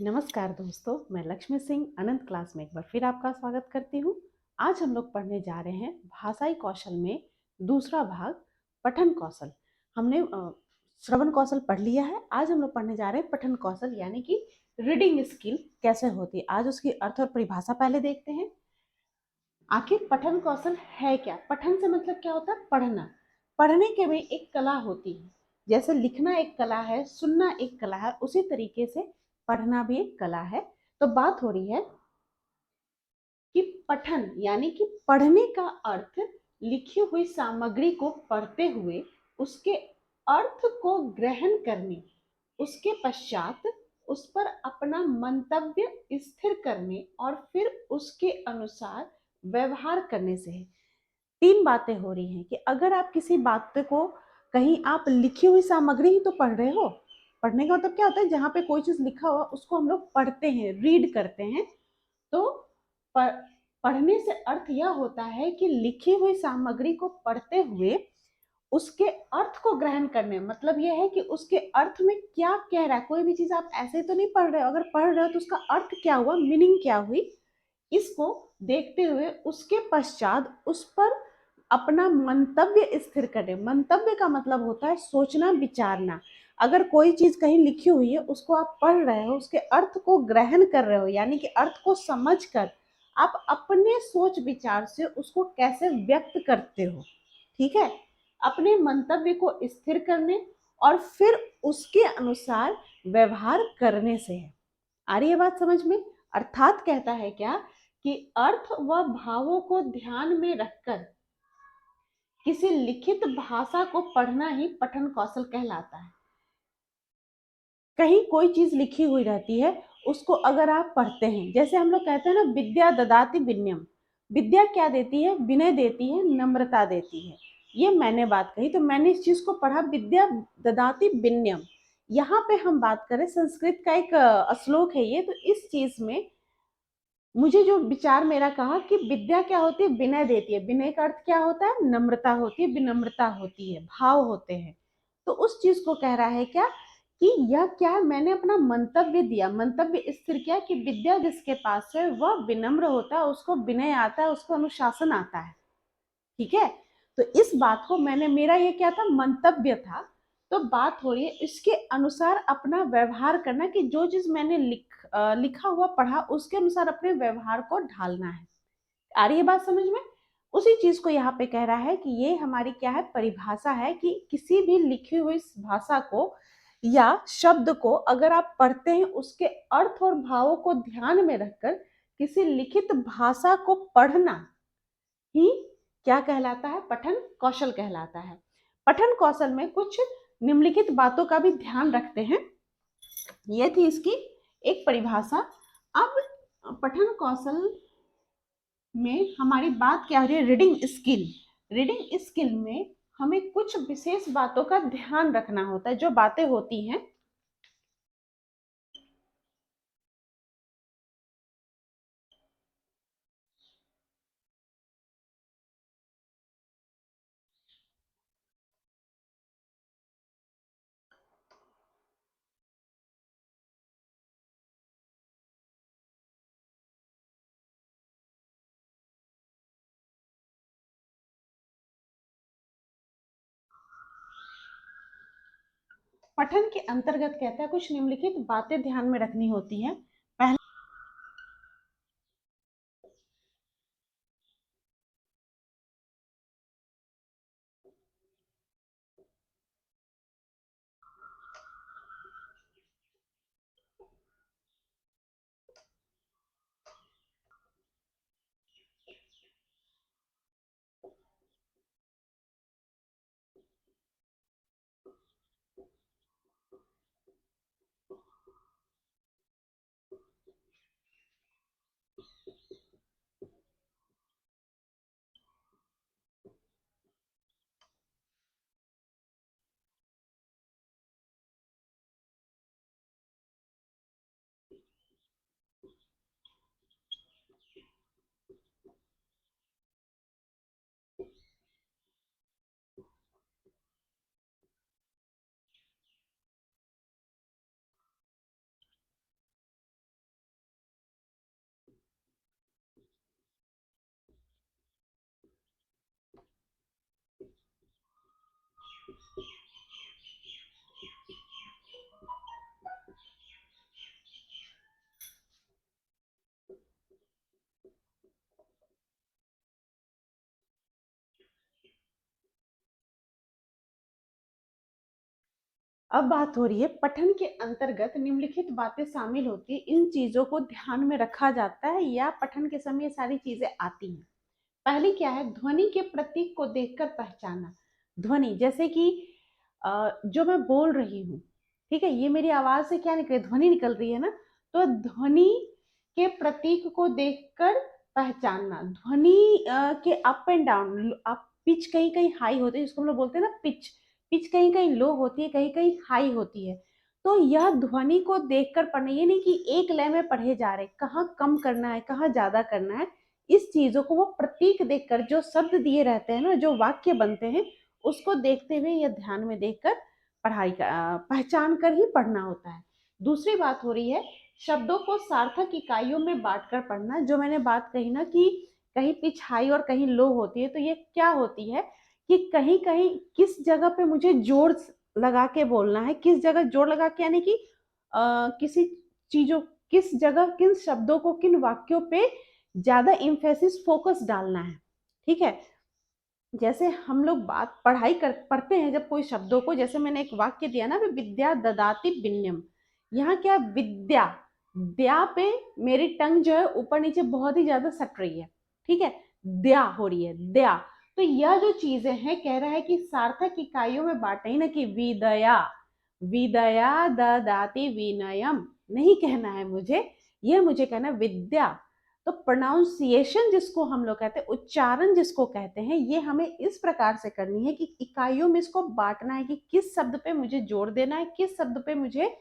नमस्कार दोस्तों, मैं लक्ष्मी सिंह अनंत क्लास में एक बार फिर आपका स्वागत करती हूँ। आज हम लोग पढ़ने जा रहे हैं भाषाई कौशल में दूसरा भाग, पठन कौशल। हमने श्रवण कौशल पढ़ लिया है। आज हम लोग पढ़ने जा रहे हैं पठन कौशल, यानी कि रीडिंग स्किल कैसे होती है। आज उसकी अर्थ और परिभाषा पहले देखते हैं। आखिर पठन कौशल है क्या? पठन से मतलब क्या होता है? पढ़ना। पढ़ने के में एक कला होती है। जैसे लिखना एक कला है, सुनना एक कला है, उसी तरीके से पढ़ना भी एक कला है। तो बात हो रही है कि पठन यानी कि पढ़ने का अर्थ लिखी हुई सामग्री को पढ़ते हुए उसके अर्थ को ग्रहण करने, उसके पश्चात उस पर अपना मंतव्य स्थिर करने और फिर उसके अनुसार व्यवहार करने से है। तीन बातें हो रही हैं कि अगर आप किसी बात को, कहीं आप लिखी हुई सामग्री ही तो पढ़ रहे हो। पढ़ने का मतलब क्या होता है? जहाँ पे कोई चीज लिखा हुआ उसको हम लोग पढ़ते हैं, रीड करते हैं। तो पढ़ने से अर्थ यह होता है कि लिखी हुई सामग्री को पढ़ते हुए उसके अर्थ को ग्रहण करने, मतलब यह है कि उसके अर्थ में क्या कह रहा है। कोई भी चीज आप ऐसे तो नहीं पढ़ रहे हो, अगर पढ़ रहे हो तो उसका अर्थ क्या हुआ, मीनिंग क्या हुई, इसको देखते हुए उसके पश्चात उस पर अपना मंतव्य स्थिर करें। मंतव्य का मतलब होता है सोचना, विचारना। अगर कोई चीज कहीं लिखी हुई है, उसको आप पढ़ रहे हो, उसके अर्थ को ग्रहण कर रहे हो, यानी कि अर्थ को समझकर आप अपने सोच विचार से उसको कैसे व्यक्त करते हो। ठीक है? अपने मंतव्य को स्थिर करने और फिर उसके अनुसार व्यवहार करने से है। आ रही है बात समझ में? अर्थात कहता है क्या कि अर्थ व भावों को ध्यान में रखकर किसी लिखित भाषा को पढ़ना ही पठन कौशल कहलाता है। कहीं कोई चीज लिखी हुई रहती है, उसको अगर आप पढ़ते हैं, जैसे हम लोग कहते हैं ना, विद्या ददाति विनयम। विद्या क्या देती है? विनय देती है, नम्रता देती है। ये मैंने बात कही, तो मैंने इस चीज को पढ़ा, विद्या ददाति विनयम। यहाँ पे हम बात करें, संस्कृत का एक श्लोक है ये, तो इस चीज में मुझे जो विचार मेरा कहा कि विद्या क्या होती है? विनय देती है। विनय का अर्थ क्या होता है? नम्रता होती है, विनम्रता होती है, भाव होते हैं। तो उस चीज को कह रहा है क्या कि यह क्या है, मैंने अपना मंतव्य दिया, मंतव्य स्थिर किया कि विद्या जिसके पास है वह विनम्र होता है, उसको विनय आता है, उसको अनुशासन आता है। ठीक है? तो इस बात को मैंने, मेरा ये क्या था? मंतव्य था। तो बात हो रही है इसके अनुसार अपना व्यवहार करना, कि जो चीज मैंने लिखा हुआ पढ़ा उसके अनुसार अपने व्यवहार को ढालना है। आ रही है बात समझ में? उसी चीज को यहाँ पे कह रहा है कि ये हमारी क्या है? परिभाषा है कि किसी भी लिखी हुई भाषा को या शब्द को अगर आप पढ़ते हैं, उसके अर्थ और भावों को ध्यान में रखकर किसी लिखित भाषा को पढ़ना ही क्या कहलाता है? पठन कौशल कहलाता है। पठन कौशल में कुछ निम्नलिखित बातों का भी ध्यान रखते हैं। ये थी इसकी एक परिभाषा। अब पठन कौशल में हमारी बात क्या हो रही है? Reading skill. रीडिंग स्किल में हमें कुछ विशेष बातों का ध्यान रखना होता है। जो बातें होती हैं, पठन के अंतर्गत कहता है कुछ निम्नलिखित बातें ध्यान में रखनी होती हैं। पहला, अब बात हो रही है पठन के अंतर्गत निम्नलिखित बातें शामिल होती है, इन चीजों को ध्यान में रखा जाता है या पठन के समय ये सारी चीजें आती हैं। पहली क्या है, ध्वनि के प्रतीक को देखकर पहचाना। ध्वनि जैसे कि जो मैं बोल रही हूँ, ठीक है, ये मेरी आवाज से क्या निकल, ध्वनि निकल रही है ना, तो ध्वनि के प्रतीक को देखकर पहचानना। ध्वनि के up and down, up pitch कहीं कहीं हाई होती है, जिसको हम लोग बोलते हैं ना पिच, पिच कहीं कहीं लो होती है, कहीं कहीं हाई होती है। तो यह ध्वनि को देखकर पढ़ना, ये नहीं कि एक लय में पढ़े जा रहे, कहाँ कम करना है कहाँ ज्यादा करना है, इस चीजों को वो प्रतीक देखकर, जो शब्द दिए रहते हैं ना, जो वाक्य बनते हैं, उसको देखते हुए या ध्यान में देखकर पढ़ाई का पहचान कर ही पढ़ना होता है। दूसरी बात हो रही है शब्दों को सार्थक इकाइयों में बांटकर पढ़ना। जो मैंने बात कही ना कि कहीं पिच हाई और कहीं लो होती है, तो ये क्या होती है कि कहीं कहीं किस जगह पे मुझे जोर लगा के बोलना है, किस जगह जोर लगा के, यानी कि किसी चीजों, किस जगह किन शब्दों को, किन वाक्यों पे ज्यादा इम्फेसिस फोकस डालना है। ठीक है, जैसे हम लोग बात पढ़ाई कर पढ़ते हैं जब कोई शब्दों को, जैसे मैंने एक वाक्य दिया ना, विद्या ददाति विनयम, यहाँ क्या विद्या, द्या पे मेरी टंग जो है ऊपर नीचे बहुत ही ज्यादा सट रही है, ठीक है, द्या हो रही है, द्या। तो यह जो चीजें हैं, कह रहा है कि सार्थक इकाइयों में बांटे, ना कि विदया, विदया ददाति विनयम नहीं कहना है मुझे, यह मुझे कहना है विद्या। तो प्रोनाउंसिएशन जिसको हम लोग कहते हैं, उच्चारण जिसको कहते हैं, ये हमें इस प्रकार से करनी है कि इकाइयों में इसको बांटना है कि किस शब्द पे मुझे जोर देना है, किस शब्द पे मुझे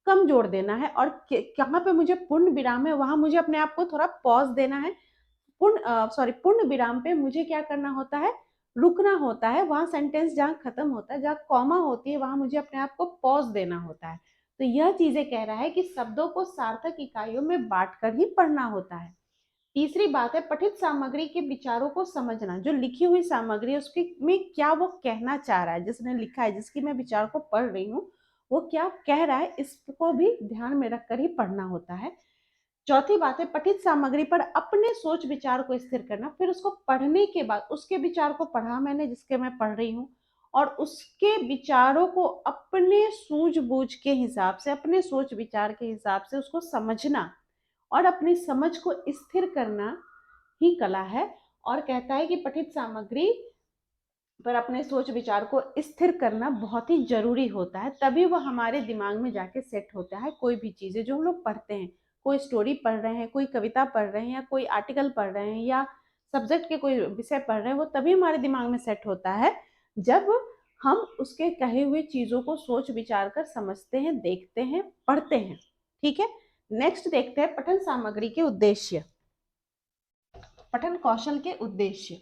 कम जोर देना है, और कहाँ पे मुझे पूर्ण विराम है, वहां मुझे अपने आप को थोड़ा पॉज देना है। पूर्ण विराम पे मुझे क्या करना होता है, रुकना होता है, वहां सेंटेंस जहाँ खत्म होता है, जहाँ कॉमा होती है, वहां मुझे अपने आप को पॉज देना होता है। तो यह चीजें कह रहा है कि शब्दों को सार्थक इकाइयों में बांटकर ही पढ़ना होता है। तीसरी बात है पठित सामग्री के विचारों को समझना। जो लिखी हुई सामग्री है उसके में क्या वो कहना चाह रहा है, जिसने लिखा है, जिसकी मैं विचार को पढ़ रही हूँ, वो क्या कह रहा है, इसको भी ध्यान में रखकर ही पढ़ना होता है। चौथी बात है पठित सामग्री पर अपने सोच विचार को स्थिर करना। फिर उसको पढ़ने के बाद उसके विचार को पढ़ा मैंने, जिसके मैं पढ़ रही हूँ, और उसके विचारों को अपने सूझबूझ के हिसाब से, अपने सोच विचार के हिसाब से उसको समझना और अपनी समझ को स्थिर करना ही कला है। और कहता है कि पठित सामग्री पर अपने सोच विचार को स्थिर करना बहुत ही जरूरी होता है, तभी वो हमारे दिमाग में जाके सेट होता है। कोई भी चीजें जो हम लोग पढ़ते हैं, कोई स्टोरी पढ़ रहे हैं, कोई कविता पढ़ रहे हैं, या कोई आर्टिकल पढ़ रहे हैं, या सब्जेक्ट के कोई विषय पढ़ रहे हैं, वो तभी हमारे दिमाग में सेट होता है जब हम उसके कहे हुए चीजों को सोच विचार कर समझते हैं, देखते हैं, पढ़ते हैं। ठीक है, नेक्स्ट देखते हैं पठन सामग्री के उद्देश्य, पठन कौशल के उद्देश्य।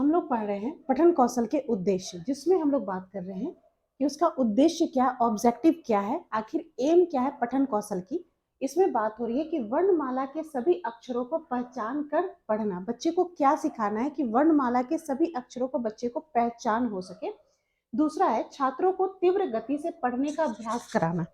हम लोग पढ़ रहे हैं पठन कौशल के उद्देश्य, जिसमें हम लोग बात कर रहे हैं कि उसका उद्देश्य क्या, ऑब्जेक्टिव क्या है, आखिर एम क्या है पठन कौशल की। इसमें बात हो रही है कि वर्णमाला के सभी अक्षरों को पहचान कर पढ़ना। बच्चे को क्या सिखाना है कि वर्णमाला के सभी अक्षरों को बच्चे को पहचान हो सके। दूसरा है छात्रों को तीव्र गति से पढ़ने का अभ्यास कराना।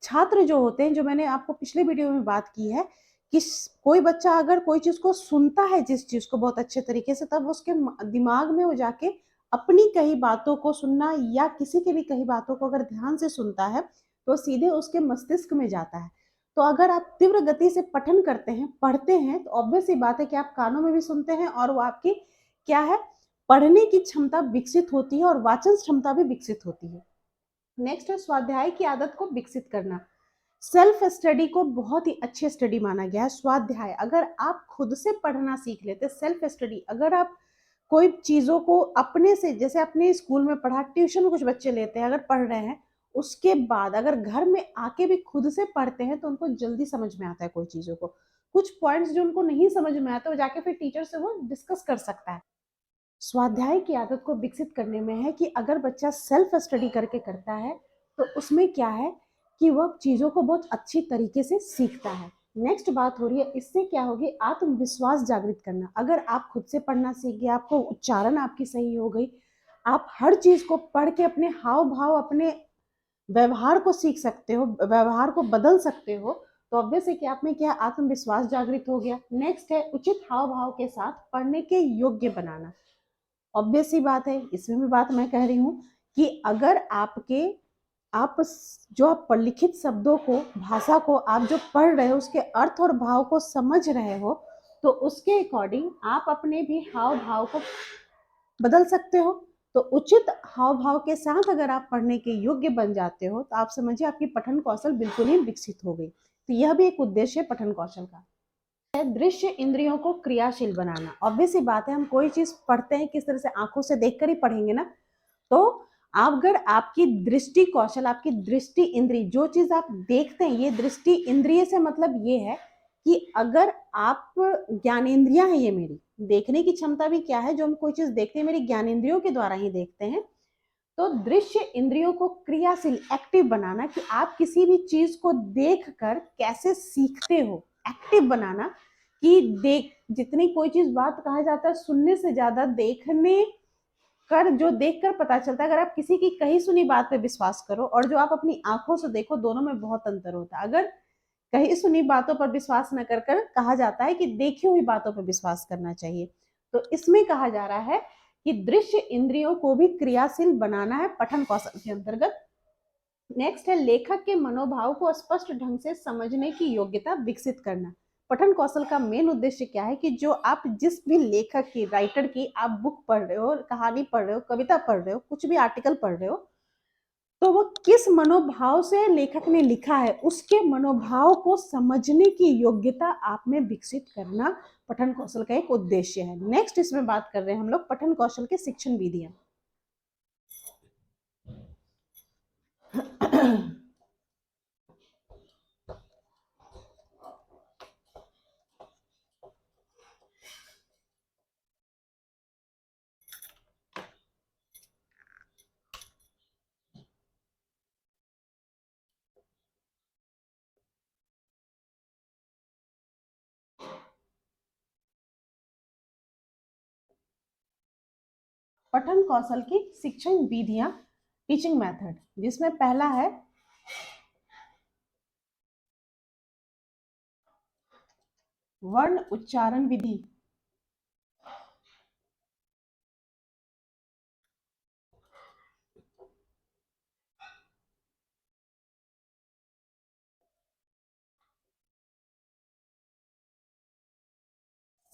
छात्र जो होते हैं, जो मैंने आपको पिछले वीडियो में बात की है कि कोई बच्चा अगर कोई चीज को सुनता है, जिस चीज को बहुत अच्छे तरीके से, तब उसके दिमाग में वो जाके अपनी कही बातों को सुनना या किसी के भी कही बातों को अगर ध्यान से सुनता है तो सीधे उसके मस्तिष्क में जाता है। तो अगर आप तीव्र गति से पठन करते हैं, पढ़ते हैं, तो ऑब्वियस सी बात है कि आप कानों में भी सुनते हैं और वो आपकी क्या है, पढ़ने की क्षमता विकसित होती है और वाचन क्षमता भी विकसित होती है। नेक्स्ट है स्वाध्याय की आदत को विकसित करना। सेल्फ स्टडी को बहुत ही अच्छी स्टडी माना गया है। स्वाध्याय, अगर आप खुद से पढ़ना सीख लेते, सेल्फ स्टडी, अगर आप कोई चीजों को अपने से, जैसे अपने स्कूल में पढ़ा, ट्यूशन में कुछ बच्चे लेते हैं, अगर पढ़ रहे हैं, उसके बाद अगर घर में आके भी खुद से पढ़ते हैं तो उनको जल्दी समझ में आता है कोई चीजों को। कुछ पॉइंट्स जो उनको नहीं समझ में आता, वो जाके फिर टीचर से वो डिस्कस कर सकता है। स्वाध्याय की आदत को विकसित करने में है कि अगर बच्चा सेल्फ स्टडी करके करता है तो उसमें क्या है कि वह चीजों को बहुत अच्छी तरीके से सीखता है। नेक्स्ट बात हो रही है, इससे क्या होगी, आत्मविश्वास जागृत करना। अगर आप खुद से पढ़ना सीख गए, आपको उच्चारण आपकी सही हो गई, आप हर चीज को पढ़ के अपने हाव भाव, अपने व्यवहार को सीख सकते हो, व्यवहार को बदल सकते हो, तो ऑब्वियस है कि आप में क्या, आत्मविश्वास जागृत हो गया। नेक्स्ट है उचित हाव भाव के साथ पढ़ने के योग्य बनाना। ऑब्वियस सी बात है, इसमें भी बात मैं कह रही हूँ कि अगर आप जो आप लिखित शब्दों को, भाषा को आप जो पढ़ रहे हो, उसके अर्थ और भाव को समझ रहे हो, तो उसके अकॉर्डिंग आप अपने भी हाव भाव को बदल सकते हो। तो उचित हाव भाव के साथ अगर आप पढ़ने के योग्य बन जाते हो तो आप समझिए आपकी पठन कौशल बिल्कुल ही विकसित हो गई। तो यह भी एक उद्देश्य है पठन कौशल का। दृश्य इंद्रियों को क्रियाशील बनाना। ऑब्वियस ही बात है, हम कोई चीज पढ़ते हैं किस तरह से, आंखों से देखकर ही पढ़ेंगे ना। तो अगर आपकी दृष्टि कौशल, आपकी दृष्टि इंद्रिय, जो चीज आप देखते हैं, ये दृष्टि इंद्रिय से मतलब ये है कि अगर आप, ज्ञानेंद्रियां हैं ये मेरी, देखने की क्षमता भी क्या है, जो हम कोई चीज देखते हैं मेरी ज्ञानेंद्रियों के द्वारा ही देखते हैं। तो दृश्य इंद्रियों को क्रियाशील, एक्टिव बनाना, कि आप किसी भी चीज को देखकर कैसे सीखते हो, एक्टिव बनाना। कि देख, जितनी कोई चीज, बात कहा जाता है सुनने से ज्यादा देखने कर, जो देखकर पता चलता है। अगर आप किसी की कही सुनी बात पे विश्वास करो और जो आप अपनी आंखों से देखो, दोनों में बहुत अंतर होता है। अगर कही सुनी बातों पर विश्वास न कर कर कहा जाता है कि देखी हुई बातों पर विश्वास करना चाहिए। तो इसमें कहा जा रहा है कि दृश्य इंद्रियों को भी क्रियाशील बनाना है पठन कौशल के अंतर्गत। नेक्स्ट है लेखक के मनोभाव को स्पष्ट ढंग से समझने की योग्यता विकसित करना। पठन कौशल का मेन उद्देश्य क्या है कि जो आप, जिस भी लेखक की, राइटर की आप बुक पढ़ रहे हो, कहानी पढ़ रहे हो, कविता पढ़ रहे हो, कुछ भी आर्टिकल पढ़ रहे हो, तो वो किस मनोभाव से लेखक ने लिखा है, उसके मनोभाव को समझने की योग्यता आप में विकसित करना पठन कौशल का एक उद्देश्य है। नेक्स्ट इसमें बात कर रहे हैं हम लोग पठन कौशल के शिक्षण विधियां। पठन कौशल की शिक्षण विधियां, टीचिंग मेथड, जिसमें पहला है वर्ण उच्चारण विधि।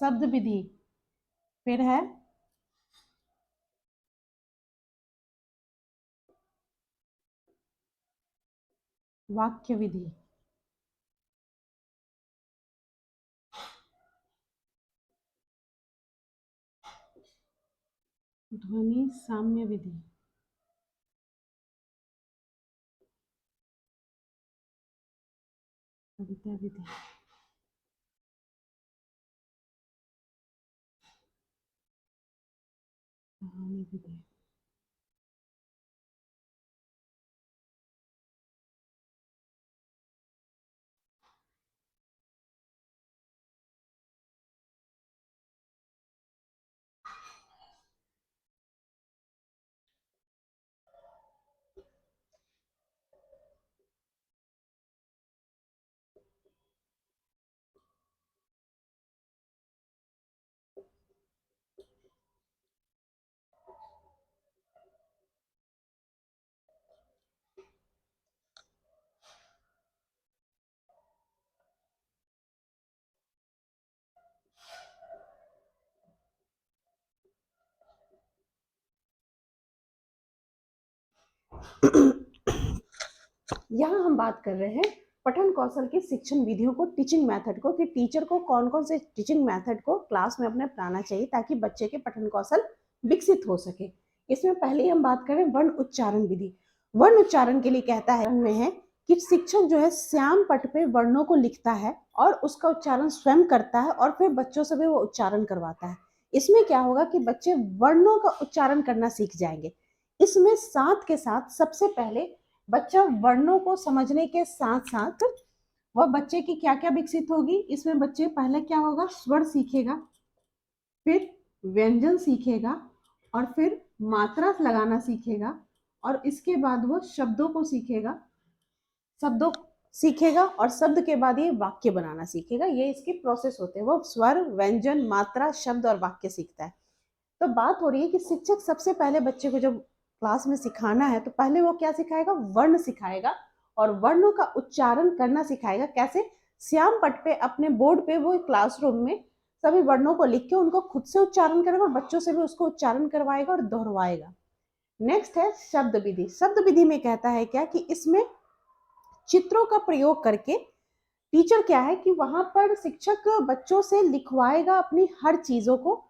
शब्द विधि। फिर है वाक्य विधि। ध्वनि साम्य विधि। कविता विधि। कहानी विधि। यहाँ हम बात कर रहे हैं पठन कौशल की शिक्षण विधियों को, टीचिंग मेथड को, कि टीचर को कौन कौन से टीचिंग मेथड को क्लास में अपने अपनाना चाहिए ताकि बच्चे के पठन कौशल विकसित हो सके। इसमें पहले हम बात करें वर्ण उच्चारण विधि। वर्ण उच्चारण के लिए कहता है में है कि शिक्षक जो है श्याम पट पे वर्णों को लिखता है और उसका उच्चारण स्वयं करता है और फिर बच्चों से भी वो उच्चारण करवाता है। इसमें क्या होगा कि बच्चे वर्णों का उच्चारण करना सीख जाएंगे। इसमें साथ के साथ सबसे पहले बच्चा वर्णों को समझने के साथ साथ वह बच्चे की क्या क्या विकसित होगी। इसमें बच्चे पहले क्या होगा, स्वर सीखेगा, फिर व्यंजन सीखेगा और फिर मात्रा लगाना सीखेगा और इसके बाद वो शब्दों को सीखेगा, शब्दों सीखेगा और शब्द के बाद ये वाक्य बनाना सीखेगा। ये इसके प्रोसेस होते हैं। वो स्वर, व्यंजन, मात्रा, शब्द और वाक्य सीखता है। तो बात हो रही है कि शिक्षक सबसे पहले बच्चे को जब क्लास में सिखाना है तो पहले वो क्या सिखाएगा, वर्ण सिखाएगा और वर्णों का उच्चारण करना सिखाएगा। कैसे? श्याम पट पे अपने बोर्ड पे वो क्लासरूम में सभी वर्णों को लिख के उनको खुद से उच्चारण करेगा और बच्चों से भी उसको उच्चारण करवाएगा और दोहरवाएगा। नेक्स्ट है शब्द विधि। शब्द विधि में कहता है क्या कि इसमें चित्रों का प्रयोग करके टीचर क्या है कि वहां पर शिक्षक बच्चों से लिखवाएगा अपनी हर चीजों को,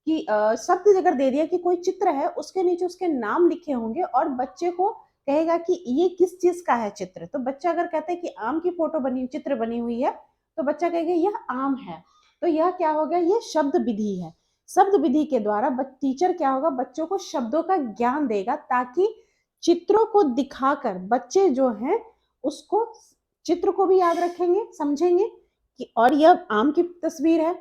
कि शब्द अगर दे दिया कि कोई चित्र है उसके नीचे उसके नाम लिखे होंगे और बच्चे को कहेगा कि ये किस चीज का है चित्र। तो बच्चा अगर कहता है कि आम की फोटो बनी, चित्र बनी हुई है, तो बच्चा कहेगा यह आम है। तो यह क्या हो गया, ये शब्द विधि है। शब्द विधि के द्वारा टीचर क्या होगा, बच्चों को शब्दों का ज्ञान देगा ताकि चित्रों को दिखाकर बच्चे जो हैं उसको, चित्र को भी याद रखेंगे, समझेंगे कि और यह आम की तस्वीर है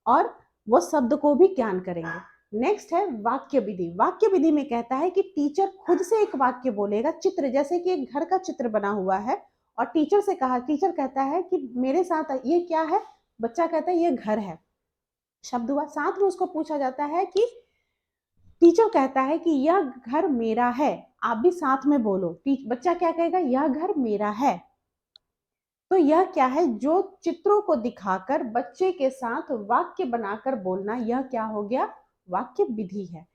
और वो शब्द को भी ज्ञान करेंगे। नेक्स्ट है वाक्य विधि। वाक्य विधि में कहता है कि टीचर खुद से एक वाक्य बोलेगा। चित्र, जैसे कि एक घर का चित्र बना हुआ है और टीचर से कहा, टीचर कहता है कि मेरे साथ ये क्या है, बच्चा कहता है ये घर है, शब्द हुआ। साथ में उसको पूछा जाता है कि टीचर कहता है कि यह घर मेरा है, आप भी साथ में बोलो। बच्चा क्या कहेगा, यह घर मेरा है। तो यह क्या है, जो चित्रों को दिखाकर बच्चे के साथ वाक्य बनाकर बोलना, यह क्या हो गया, वाक्य विधि है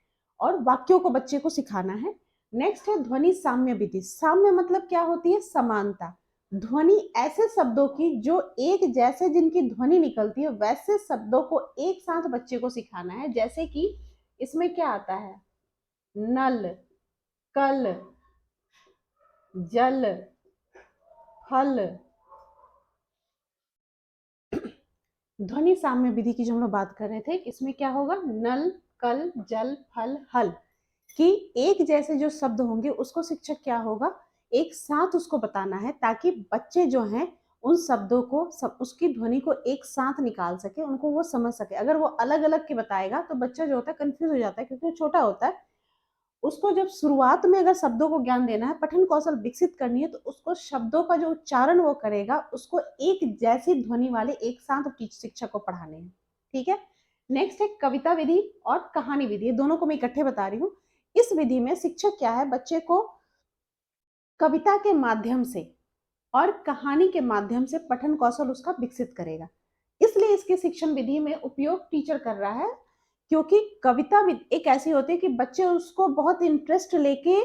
और वाक्यों को बच्चे को सिखाना है। नेक्स्ट है ध्वनि साम्य विधि। साम्य मतलब क्या होती है, समानता। ध्वनि ऐसे शब्दों की जो एक जैसे, जिनकी ध्वनि निकलती है, वैसे शब्दों को एक साथ बच्चे को सिखाना है। जैसे कि इसमें क्या आता है, नल, कल, जल, फल। ध्वनि साम्य विधि की जो हम लोग बात कर रहे थे, इसमें क्या होगा, नल, कल, जल, फल, हल, कि एक जैसे जो शब्द होंगे उसको शिक्षक क्या होगा, एक साथ उसको बताना है ताकि बच्चे जो हैं उन शब्दों को उसकी ध्वनि को एक साथ निकाल सके, उनको वो समझ सके। अगर वो अलग अलग के बताएगा तो बच्चा जो होता है कंफ्यूज हो जाता है, क्योंकि वो छोटा होता है। उसको जब शुरुआत में अगर शब्दों को ज्ञान देना है, पठन कौशल विकसित करनी है, तो उसको शब्दों का जो उच्चारण वो करेगा उसको एक जैसी ध्वनि वाले एक साथ शिक्षक को पढ़ाने हैं। ठीक है। नेक्स्ट है कविता विधि और कहानी विधि। दोनों को मैं इकट्ठे बता रही हूँ। इस विधि में शिक्षक क्या है, बच्चे को कविता के माध्यम से और कहानी के माध्यम से पठन कौशल उसका विकसित करेगा। इसलिए इसके शिक्षण विधि में उपयोग टीचर कर रहा है, क्योंकि कविता एक ऐसी होती है कि बच्चे उसको बहुत इंटरेस्ट लेके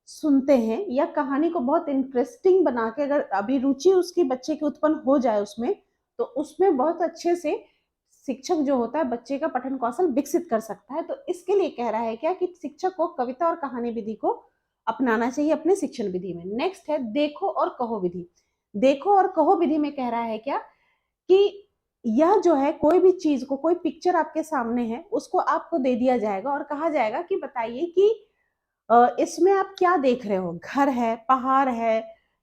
सुनते हैं, या कहानी को बहुत इंटरेस्टिंग बना के, अगर अभी रुचि उसकी बच्चे की उत्पन्न हो जाए उसमें, तो उसमें बहुत अच्छे से शिक्षक जो होता है बच्चे का पठन कौशल विकसित कर सकता है। तो इसके लिए कह रहा है क्या कि शिक्षक को कविता और कहानी विधि को अपनाना चाहिए अपने शिक्षण विधि में। नेक्स्ट है देखो और कहो विधि। देखो और कहो विधि में कह रहा है क्या कि यह जो है कोई भी चीज को, कोई पिक्चर आपके सामने है उसको आपको दे दिया जाएगा और कहा जाएगा कि बताइए कि इसमें आप क्या देख रहे हो। घर है, पहाड़ है,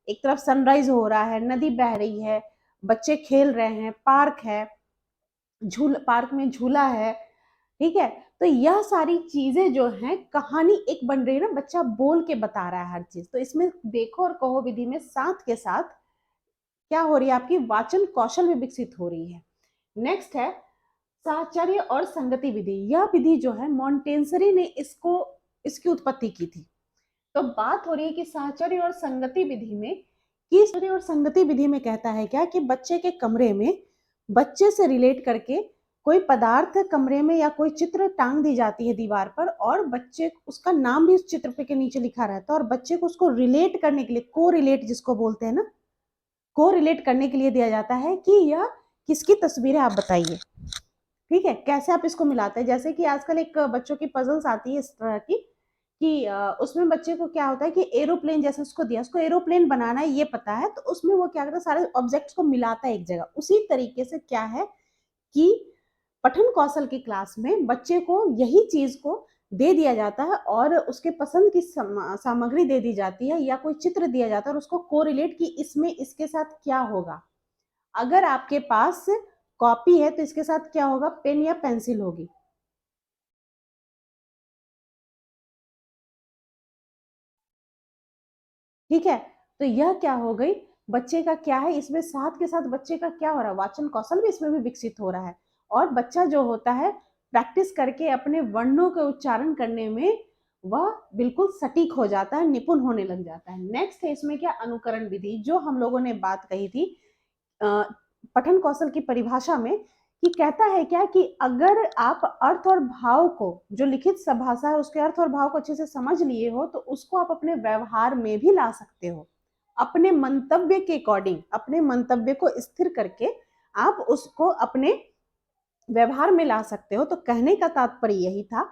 एक तरफ सनराइज हो रहा है, नदी बह रही है, बच्चे खेल रहे हैं, पार्क है, पार्क में झूला है, ठीक है। तो यह सारी चीजें जो हैं, कहानी एक बन रही है ना, बच्चा बोल के बता रहा है हर चीज। तो इसमें देखो और कहो विधि में साथ के साथ क्या हो रही है, आपकी वाचन कौशल भी विकसित हो रही है। नेक्स्ट है साहचर्य और संगति विधि। यह विधि जो है मॉन्टेसरी ने इसकी उत्पत्ति की थी। तो बात हो रही है कि साहचर्य और संगति विधि में, कि साहचर्य और संगति विधि में कहता है क्या कि बच्चे के कमरे में बच्चे से रिलेट करके कोई पदार्थ कमरे में या कोई चित्र टांग दी जाती है दीवार पर, और बच्चे उसका नाम भी उस चित्र पे के नीचे लिखा रहता है, और बच्चे को उसको रिलेट करने के लिए, को रिलेट जिसको बोलते हैं ना, को रिलेट करने के लिए दिया जाता है कि यह किसकी तस्वीर है, आप बताइए। ठीक है, कैसे आप इसको मिलाते हैं। जैसे कि आजकल एक बच्चों की पजल्स आती है इस तरह की कि उसमें बच्चे को क्या होता है कि एरोप्लेन जैसे उसको दिया, उसको एरोप्लेन बनाना है ये पता है, तो उसमें वो क्या करता है, सारे ऑब्जेक्ट्स को मिलाता है एक जगह। उसी तरीके से क्या है कि पठन कौशल की क्लास में बच्चे को यही चीज को दे दिया जाता है और उसके पसंद की सामग्री दे दी जाती है या कोई चित्र दिया जाता है और उसको कोरिलेट कि इसमें इसके साथ क्या होगा। अगर आपके पास कॉपी है तो इसके साथ क्या होगा, पेन या पेंसिल होगी। ठीक है, तो यह क्या हो गई, बच्चे का क्या है, इसमें साथ के साथ बच्चे का क्या हो रहा है, वाचन कौशल भी इसमें भी विकसित हो रहा है। और बच्चा जो होता है प्रैक्टिस करके अपने वर्णों के उच्चारण करने में वह बिल्कुल सटीक हो जाता है, निपुण होने लग जाता है। नेक्स्ट है इसमें क्या, अनुकरण विधि, जो हम लोगों ने बात कही थी पठन कौशल की परिभाषा में, कि कहता है क्या कि अगर आप अर्थ और भाव को, जो लिखित भाषा है उसके अर्थ और भाव को अच्छे से समझ लिए हो, तो उसको आप अपने व्यवहार में भी ला सकते हो। अपने मंतव्य के अकॉर्डिंग, अपने मंतव्य को स्थिर करके आप उसको अपने व्यवहार में ला सकते हो। तो कहने का तात्पर्य यही था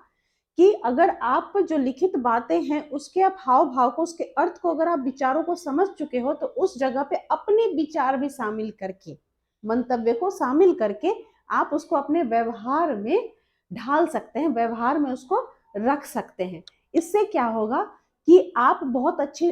कि अगर आप जो लिखित बातें हैं उसके आप हाव भाव को, उसके अर्थ को, अगर आप विचारों को समझ चुके हो, तो उस जगह पे अपने विचार भी शामिल करके, मंतव्य को शामिल करके आप उसको अपने व्यवहार में ढाल सकते हैं, व्यवहार में उसको रख सकते हैं। इससे क्या होगा कि आप बहुत अच्छी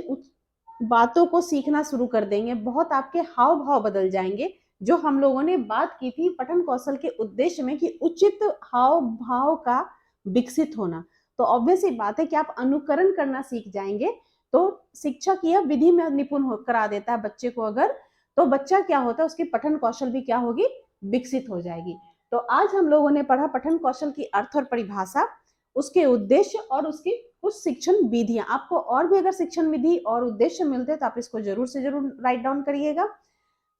बातों को सीखना शुरू कर देंगे, बहुत आपके हाव भाव बदल जाएंगे। जो हम लोगों ने बात की थी पठन कौशल के उद्देश्य में कि उचित हाव भाव का विकसित होना, तो ऑब्वियस ही बात है कि आप अनुकरण करना सीख जाएंगे। तो शिक्षक यह विधि में निपुण करा देता है बच्चे को अगर, तो बच्चा क्या होता है, उसकी पठन कौशल भी क्या होगी, विकसित हो जाएगी। तो आज हम लोगों ने पढ़ा पठन कौशल की अर्थ और परिभाषा, उसके उद्देश्य और उसकी कुछ शिक्षण विधियां। आपको और भी अगर शिक्षण विधि और उद्देश्य मिलते हैं तो आप इसको जरूर से जरूर राइट डाउन करिएगा।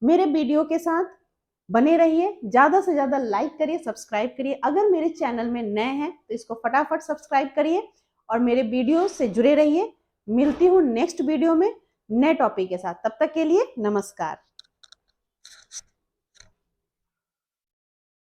मेरे वीडियो के साथ बने रहिए, ज्यादा से ज्यादा लाइक करिए, सब्सक्राइब करिए। अगर मेरे चैनल में नए हैं तो इसको फटाफट सब्सक्राइब करिए और मेरे वीडियो से जुड़े रहिए। मिलती हूँ नेक्स्ट वीडियो में नए टॉपिक के साथ, तब तक के लिए नमस्कार।